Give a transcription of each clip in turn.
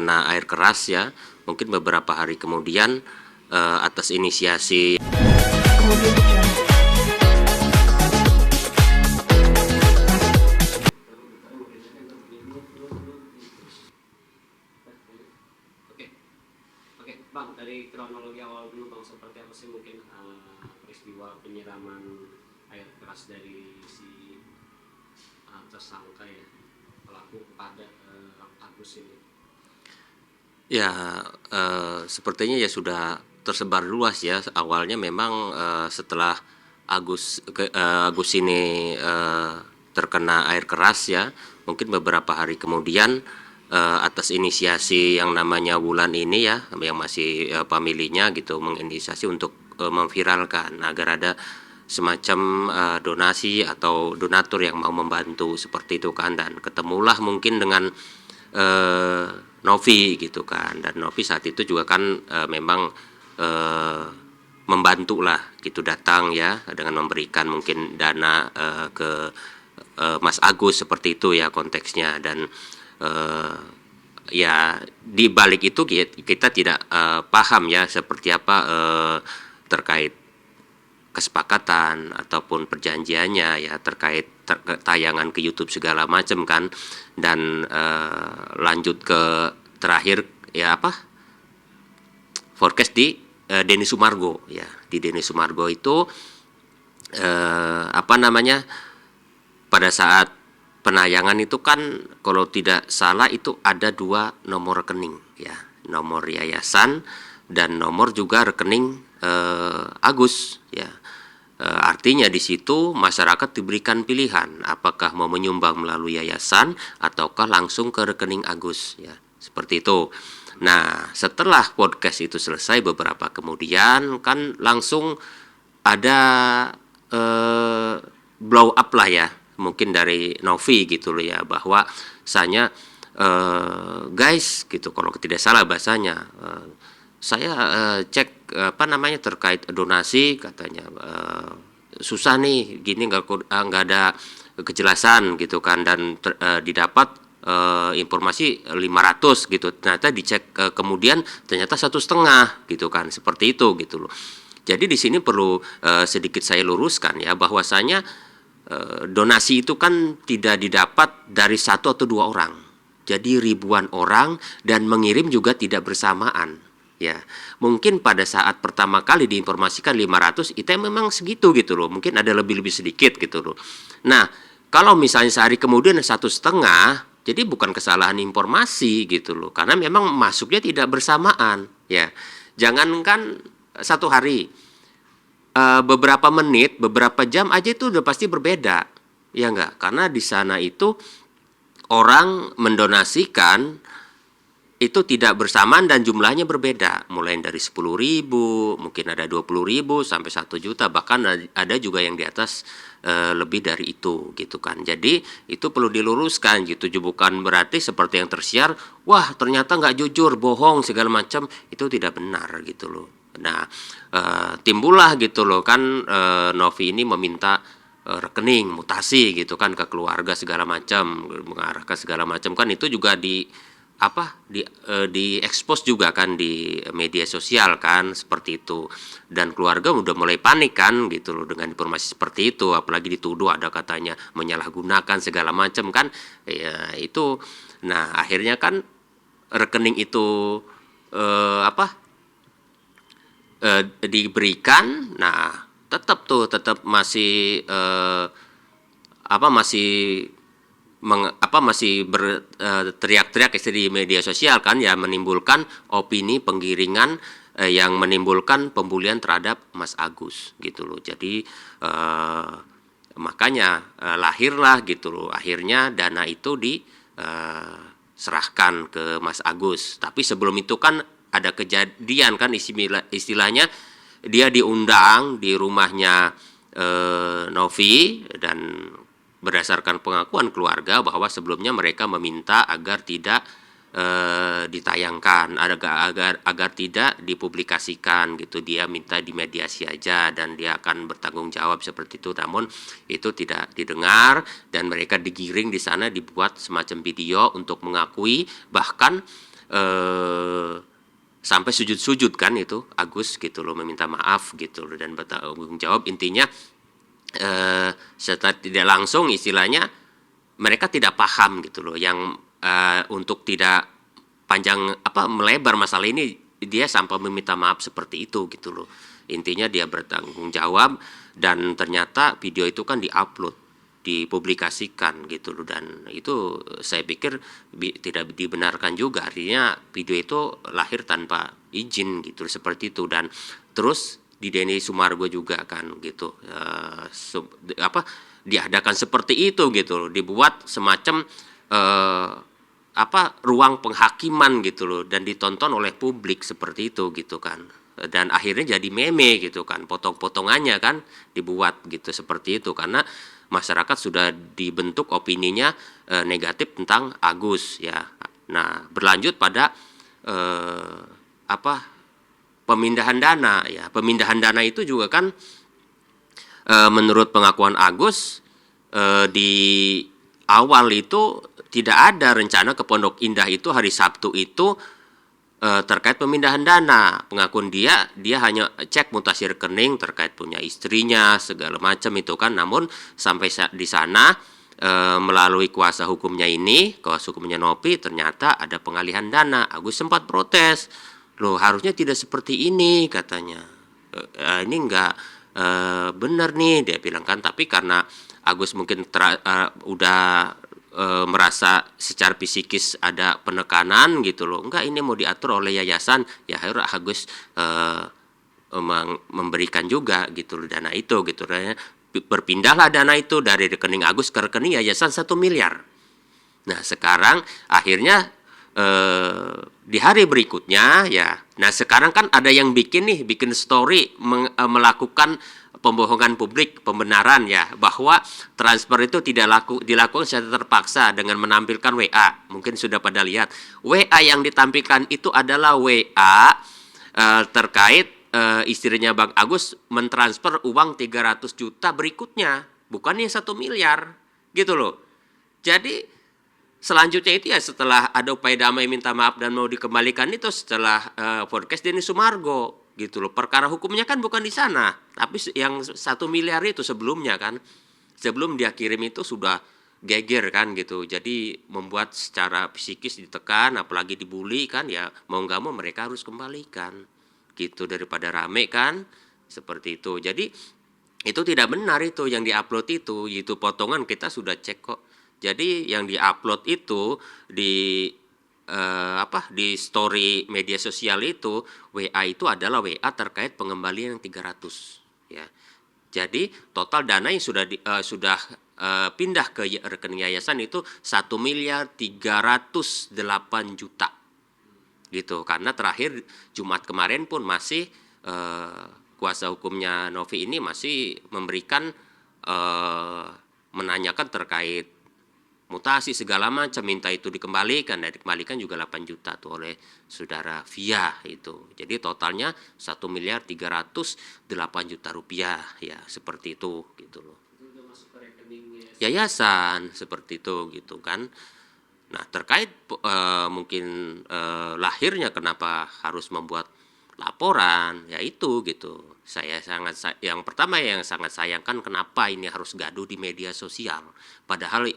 terkena air keras ya, mungkin beberapa hari kemudian atas inisiasi Oke, Bang, dari kronologi awal dulu Bang, seperti apa sih mungkin peristiwa penyiraman air keras dari si tersangka ya, pelaku kepada Agus ini? ya, sepertinya ya sudah tersebar luas ya. Awalnya memang setelah Agus ini terkena air keras ya, mungkin beberapa hari kemudian atas inisiasi yang namanya Wulan ini ya, yang masih familinya gitu, menginisiasi untuk memviralkan agar ada semacam donasi atau donatur yang mau membantu seperti itu kan, dan ketemulah mungkin dengan Novi gitu kan, dan Novi saat itu juga kan memang membantu lah gitu, datang ya dengan memberikan mungkin dana ke Mas Agus seperti itu ya konteksnya. Dan ya di balik itu kita tidak paham ya seperti apa terkait kesepakatan ataupun perjanjiannya ya terkait tayangan ke YouTube segala macam kan. Dan lanjut ke terakhir ya forecast di Denny Sumargo ya. Di Denny Sumargo itu pada saat penayangan itu kan kalau tidak salah itu ada 2 nomor rekening ya, nomor yayasan dan nomor juga rekening Agus ya. Artinya di situ masyarakat diberikan pilihan apakah mau menyumbang melalui yayasan ataukah langsung ke rekening Agus ya, seperti itu. Nah, setelah podcast itu selesai beberapa kemudian kan langsung ada blow up lah ya, mungkin dari Novi gitu loh ya, bahwa misalnya guys gitu kalau tidak salah bahasanya, saya cek terkait donasi katanya susah nih gini, nggak ada kejelasan gitu kan, dan didapat informasi 500 gitu, ternyata dicek kemudian ternyata 1,5 gitu kan, seperti itu gitu loh. Jadi di sini perlu sedikit saya luruskan ya, bahwasanya donasi itu kan tidak didapat dari 1 atau 2 orang, jadi ribuan orang, dan mengirim juga tidak bersamaan ya. Mungkin pada saat pertama kali diinformasikan 500 itu memang segitu gitu loh, mungkin ada lebih sedikit gitu loh. Nah, kalau misalnya sehari kemudian 1,5, jadi bukan kesalahan informasi gitu loh, karena memang masuknya tidak bersamaan ya. Jangankan 1 hari, beberapa menit, beberapa jam aja itu udah pasti berbeda ya enggak, karena di sana itu orang mendonasikan itu tidak bersamaan dan jumlahnya berbeda, mulai dari 10.000, mungkin ada 20.000 sampai 1 juta, bahkan ada juga yang di atas lebih dari itu gitu kan. Jadi itu perlu diluruskan gitu, bukan berarti seperti yang tersiar, wah ternyata nggak jujur, bohong segala macam, itu tidak benar gitu loh. Nah, timbullah gitu loh kan, Novi ini meminta rekening mutasi gitu kan ke keluarga segala macam, mengarahkan segala macam kan, itu juga di expose juga kan di media sosial kan, seperti itu. Dan keluarga udah mulai panik kan gitu loh dengan informasi seperti itu, apalagi dituduh ada katanya menyalahgunakan segala macam kan ya itu. Nah, akhirnya kan rekening itu diberikan. Nah, tetap masih masih berteriak-teriak di media sosial kan ya, menimbulkan opini penggiringan yang menimbulkan pembulian terhadap Mas Agus gitu loh. Jadi makanya lahirlah gitu loh akhirnya dana itu diserahkan ke Mas Agus. Tapi sebelum itu kan ada kejadian kan, istilahnya dia diundang di rumahnya Novi, dan berdasarkan pengakuan keluarga bahwa sebelumnya mereka meminta agar tidak ditayangkan, agar tidak dipublikasikan gitu. Dia minta dimediasi aja dan dia akan bertanggung jawab seperti itu. Namun itu tidak didengar dan mereka digiring di sana, dibuat semacam video untuk mengakui, bahkan eh, sampai sujud-sujud kan itu Agus gitu loh, meminta maaf gitu loh dan bertanggung jawab. Intinya setelah tidak langsung istilahnya mereka tidak paham gitu loh, yang untuk tidak panjang melebar masalah ini, dia sampai meminta maaf seperti itu gitu loh. Intinya dia bertanggung jawab, dan ternyata video itu kan diupload, dipublikasikan gitu loh, dan itu saya pikir tidak dibenarkan juga. Artinya video itu lahir tanpa izin gitu seperti itu. Dan terus di Denny Sumargo juga kan gitu diadakan seperti itu gitu loh, dibuat semacam ruang penghakiman gitu loh, dan ditonton oleh publik seperti itu gitu kan, dan akhirnya jadi meme gitu kan, potong-potongannya kan dibuat gitu seperti itu, karena masyarakat sudah dibentuk opininya negatif tentang Agus ya. Nah, berlanjut pada pemindahan dana ya. Pemindahan dana itu juga kan menurut pengakuan Agus di awal itu tidak ada rencana ke Pondok Indah itu hari Sabtu itu terkait pemindahan dana. Pengakuan dia hanya cek mutasi rekening terkait punya istrinya segala macam itu kan. Namun sampai di sana melalui kuasa hukumnya Novi, ternyata ada pengalihan dana. Agus sempat protes, loh harusnya tidak seperti ini katanya, ini enggak benar nih dia bilang kan. Tapi karena Agus mungkin udah merasa secara psikis ada penekanan gitu loh, enggak ini mau diatur oleh yayasan ya, harus Agus memberikan juga gitu loh dana itu gitu. Berpindahlah dana itu dari rekening Agus ke rekening yayasan 1 miliar. Nah sekarang akhirnya di hari berikutnya ya, nah sekarang kan ada yang bikin story melakukan pembohongan publik, pembenaran ya, bahwa transfer itu tidak dilakukan secara terpaksa dengan menampilkan WA. Mungkin sudah pada lihat WA yang ditampilkan itu adalah WA terkait istrinya Bang Agus mentransfer uang 300 juta berikutnya, bukannya 1 miliar gitu loh. Jadi selanjutnya itu ya setelah ada upaya damai minta maaf dan mau dikembalikan itu setelah podcast Denny Sumargo gitu loh. Perkara hukumnya kan bukan di sana, tapi yang 1 miliar itu sebelumnya kan, sebelum dia kirim itu sudah geger kan gitu. Jadi membuat secara psikis ditekan, apalagi dibully kan ya, mau nggak mau mereka harus kembalikan gitu daripada rame kan seperti itu. Jadi itu tidak benar itu yang diupload itu potongan kita sudah cek kok. Jadi yang diupload itu di di story media sosial itu WA itu adalah WA terkait pengembalian yang 300 ya. Jadi total dana yang sudah pindah ke rekening yayasan itu 1 miliar 308 juta gitu. Karena terakhir Jumat kemarin pun masih kuasa hukumnya Novi ini masih memberikan menanyakan terkait mutasi segala macam, minta itu dikembalikan, dan dikembalikan juga 8 juta tuh oleh saudara Via itu. Jadi totalnya 1 miliar 308 juta rupiah ya, seperti itu gitu loh. Itu masuk ke rekening yayasan seperti itu gitu kan. Nah terkait mungkin lahirnya kenapa harus membuat laporan, yaitu gitu. Yang pertama yang sangat sayangkan kenapa ini harus gaduh di media sosial. Padahal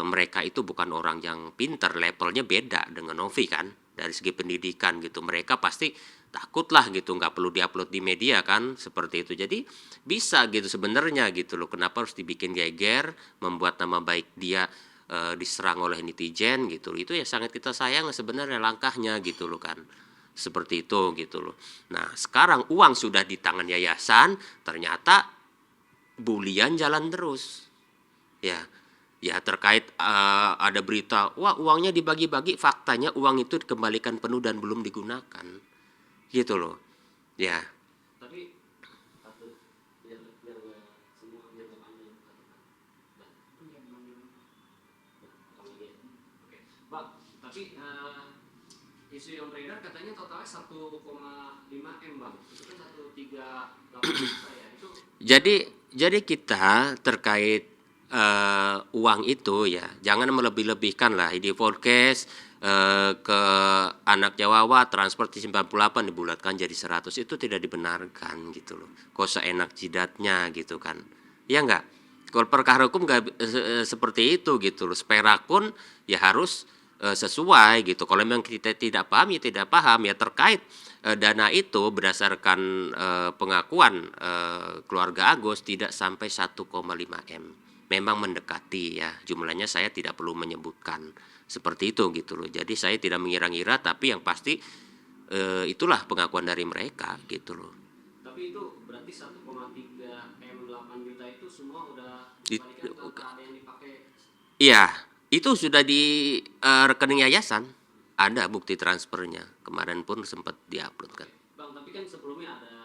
mereka itu bukan orang yang pintar, levelnya beda dengan Novi kan dari segi pendidikan gitu. Mereka pasti takut lah gitu, nggak perlu diupload di media kan seperti itu. Jadi bisa gitu sebenarnya gitu loh, kenapa harus dibikin geger, membuat nama baik dia diserang oleh netizen gitu. Itu ya sangat kita sayang sebenarnya langkahnya gitu loh kan. Seperti itu gitu loh. Nah sekarang uang sudah di tangan yayasan, ternyata bulian jalan terus ya terkait ada berita wah uangnya dibagi-bagi, faktanya uang itu dikembalikan penuh dan belum digunakan gitu loh ya. Tapi yang semua yang Bang, tapi isu yang beredar katanya totalnya 1,5 M Bang, itu kan 138 juta ya itu. Jadi kita terkait uang itu ya jangan melebih-lebihkan lah. Di forecast ke anak Jawawa transfer di 98 dibulatkan jadi 100 itu tidak dibenarkan gitu loh. Kok seenak jidatnya gitu kan. Ya enggak? Kalau perkara hukum enggak seperti itu gitu loh. Sperakun ya harus sesuai gitu. Kalau memang kita tidak paham ya tidak paham ya terkait dana itu berdasarkan pengakuan keluarga Agus tidak sampai 1,5 M. Memang mendekati ya jumlahnya saya tidak perlu menyebutkan seperti itu gitu loh. Jadi saya tidak mengira-ngira tapi yang pasti itulah pengakuan dari mereka gitu loh. Tapi itu berarti 1,3 M 8 juta itu semua udah It- dikembalikan ke ada yang dipakai. Iya, itu sudah di rekening yayasan. Ada bukti transfernya. Kemarin pun sempat diupload kan. Bang, tapi kan sebelumnya ada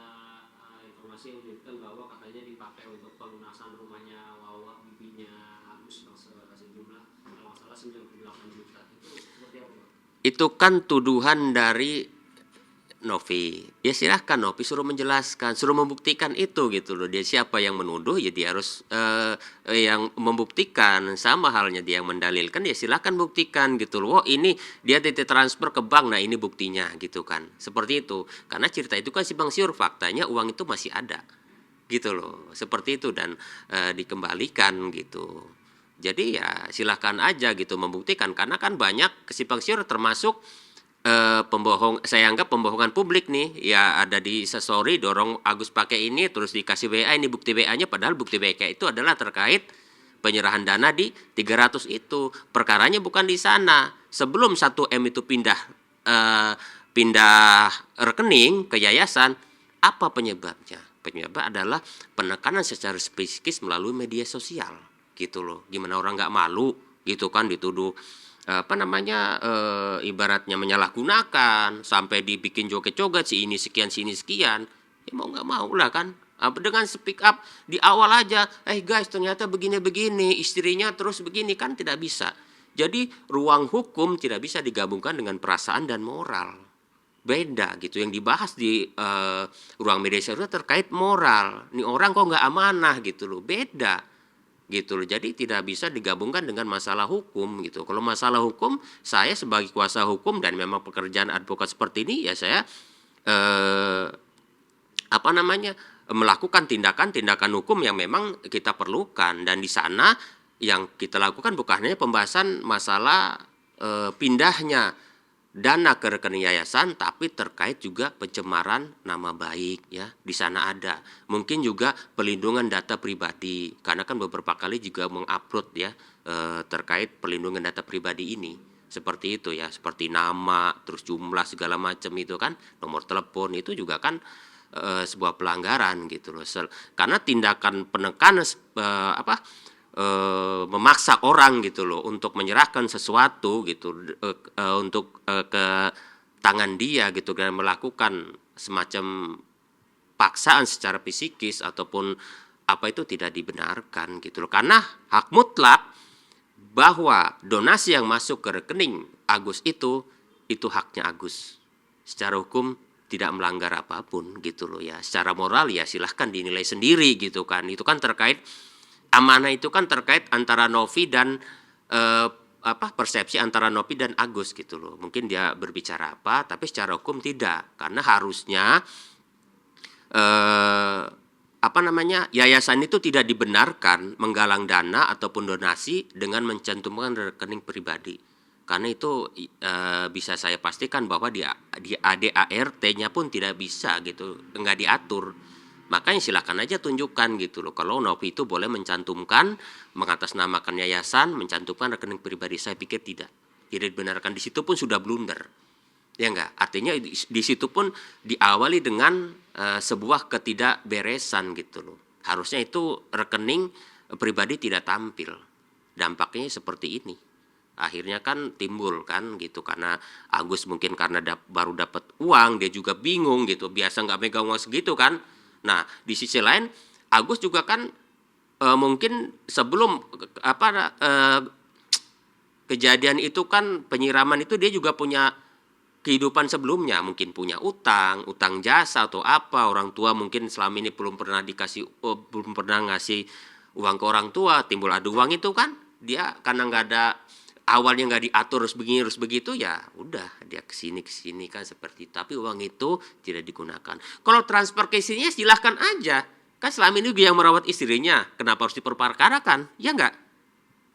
informasi yang menyebutkan bahwa katanya dipakai untuk pelunasan rumahnya Wawa bibinya Agus sejumlah kalau nggak salah 98 juta. Itu seperti apa, Bang? Itu kan tuduhan dari Novi. Ya silahkan Novi suruh menjelaskan, suruh membuktikan itu gitu loh. Dia siapa yang menuduh ya dia harus yang membuktikan. Sama halnya dia yang mendalilkan ya silahkan buktikan gitu loh. Oh ini dia titik transfer ke bank, nah ini buktinya gitu kan. Seperti itu. Karena cerita itu kan simpang siur, faktanya uang itu masih ada gitu loh. Seperti itu dan dikembalikan gitu. Jadi ya silahkan aja gitu membuktikan karena kan banyak kesimpang siur termasuk pembohong, saya anggap pembohongan publik nih ya ada di story dorong Agus pakai ini terus dikasih WA ini bukti WA-nya padahal bukti WA itu adalah terkait penyerahan dana di 300 itu perkaranya bukan di sana sebelum 1 M itu pindah rekening ke yayasan apa penyebabnya adalah penekanan secara psikis melalui media sosial gitu loh gimana orang nggak malu gitu kan dituduh ibaratnya menyalahgunakan sampai dibikin joget-joget si ini sekian ya mau nggak mau lah kan dengan speak up di awal aja guys ternyata begini-begini istrinya terus begini kan tidak bisa jadi ruang hukum tidak bisa digabungkan dengan perasaan dan moral beda gitu yang dibahas di ruang media sosial terkait moral nih orang kok nggak amanah gitu loh beda gitu loh. Jadi tidak bisa digabungkan dengan masalah hukum gitu. Kalau masalah hukum, saya sebagai kuasa hukum dan memang pekerjaan advokat seperti ini ya saya melakukan tindakan-tindakan hukum yang memang kita perlukan dan di sana yang kita lakukan bukan hanya pembahasan masalah pindahnya dana ke rekening yayasan tapi terkait juga pencemaran nama baik ya di sana ada mungkin juga pelindungan data pribadi karena kan beberapa kali juga mengupload ya terkait pelindungan data pribadi ini seperti itu ya seperti nama terus jumlah segala macam itu kan nomor telepon itu juga kan sebuah pelanggaran gitu loh karena tindakan penekanan memaksa orang gitu loh untuk menyerahkan sesuatu gitu untuk ke tangan dia gitu dan melakukan semacam paksaan secara psikis ataupun apa itu tidak dibenarkan gitu loh karena hak mutlak bahwa donasi yang masuk ke rekening Agus itu haknya Agus secara hukum tidak melanggar apapun gitu loh ya secara moral ya silahkan dinilai sendiri gitu kan itu kan terkait amanah itu kan terkait antara Novi dan persepsi antara Novi dan Agus gitu loh. Mungkin dia berbicara apa, tapi secara hukum tidak, karena harusnya yayasan itu tidak dibenarkan menggalang dana ataupun donasi dengan mencantumkan rekening pribadi. Karena itu bisa saya pastikan bahwa di ADART-nya pun tidak bisa gitu, enggak diatur. Makanya silakan aja tunjukkan gitu loh. Kalau Novi itu boleh mencantumkan, mengatasnamakan yayasan, mencantumkan rekening pribadi. Saya pikir tidak dibenarkan di situ pun sudah blunder. Ya enggak? Artinya di situ pun diawali dengan sebuah ketidakberesan gitu loh. Harusnya itu rekening pribadi tidak tampil. Dampaknya seperti ini. Akhirnya kan timbul kan gitu karena Agus mungkin karena baru dapat uang dia juga bingung gitu. Biasa nggak megang uang segitu kan. Nah, di sisi lain Agus juga kan mungkin sebelum kejadian itu kan penyiraman itu dia juga punya kehidupan sebelumnya, mungkin punya utang jasa atau apa, orang tua mungkin selama ini belum pernah ngasih uang ke orang tua, timbul adu uang itu kan. dia karena nggak ada awalnya nggak diatur harus begini harus begitu, ya udah dia kesini kan seperti itu. Tapi uang itu tidak digunakan. Kalau transfer ke istrinya silahkan aja, kan selama ini dia yang merawat istrinya, kenapa harus diperkarakan? Ya nggak?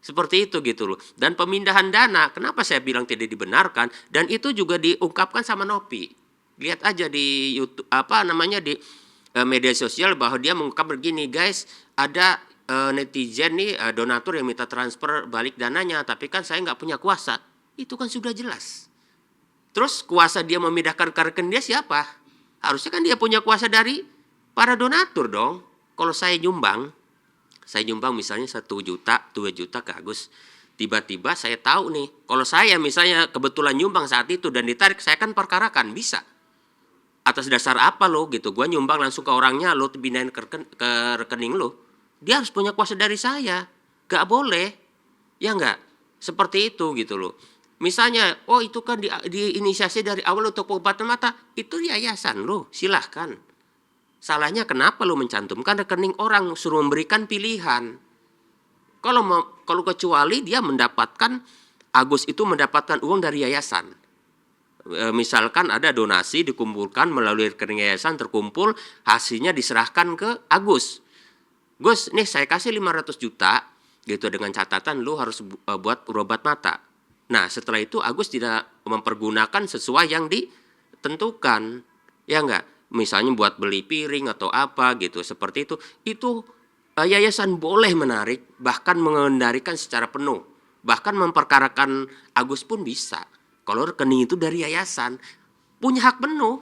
Seperti itu gitu loh. Dan pemindahan dana, kenapa saya bilang tidak dibenarkan? Dan itu juga diungkapkan sama Nopi. Lihat aja di YouTube di media sosial bahwa dia mengungkap begini, guys, ada netizen nih donatur yang minta transfer balik dananya, tapi kan saya nggak punya kuasa. Itu kan sudah jelas. Terus kuasa dia memindahkan ke rekening dia siapa? Harusnya kan dia punya kuasa dari para donatur dong. Kalau saya nyumbang misalnya 1 juta, 2 juta ke Agus. Tiba-tiba saya tahu nih, kalau saya misalnya kebetulan nyumbang saat itu dan ditarik, saya kan perkarakan, bisa. Atas dasar apa lo gitu, gue nyumbang langsung ke orangnya, lo pindahin ke rekening lo. Dia harus punya kuasa dari saya. Gak boleh. Ya enggak? Seperti itu gitu loh. Misalnya, oh itu kan diinisiasi dari awal untuk pengobatan mata, itu yayasan lo, silahkan. Salahnya kenapa lo mencantumkan rekening orang, suruh memberikan pilihan. Kalau kecuali dia mendapatkan, Agus itu mendapatkan uang dari yayasan. Misalkan ada donasi dikumpulkan melalui rekening yayasan, terkumpul, hasilnya diserahkan ke Agus. Gus, nih saya kasih 500 juta, gitu, dengan catatan lo harus buat berobat mata. Nah setelah itu Agus tidak mempergunakan sesuai yang ditentukan. Ya enggak? Misalnya buat beli piring atau apa gitu, seperti itu yayasan boleh menarik, bahkan mengendalikan secara penuh, bahkan memperkarakan Agus pun bisa. Kalau rekening itu dari yayasan, punya hak penuh.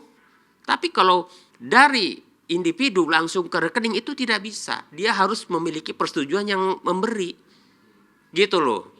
Tapi kalau dari individu langsung ke rekening itu tidak bisa, dia harus memiliki persetujuan yang memberi, gitu loh.